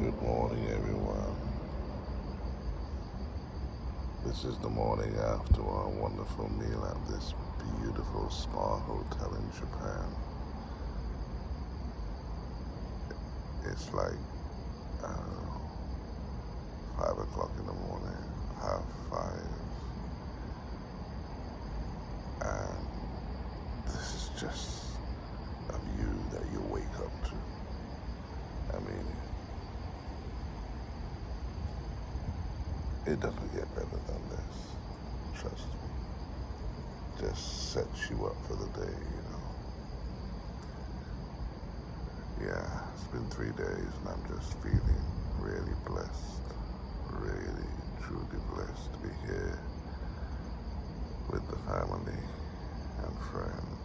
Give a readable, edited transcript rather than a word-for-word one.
Good morning, everyone. This is the morning after our wonderful meal at this beautiful spa hotel in Japan. It's like, I don't know, 5 o'clock in the morning, half 5. And this is just a view that you wake up to. I mean, it doesn't get better than this. Trust me. Just sets you up for the day, Yeah, it's been 3 days and I'm just feeling really blessed. Really, truly blessed to be here with the family and friends.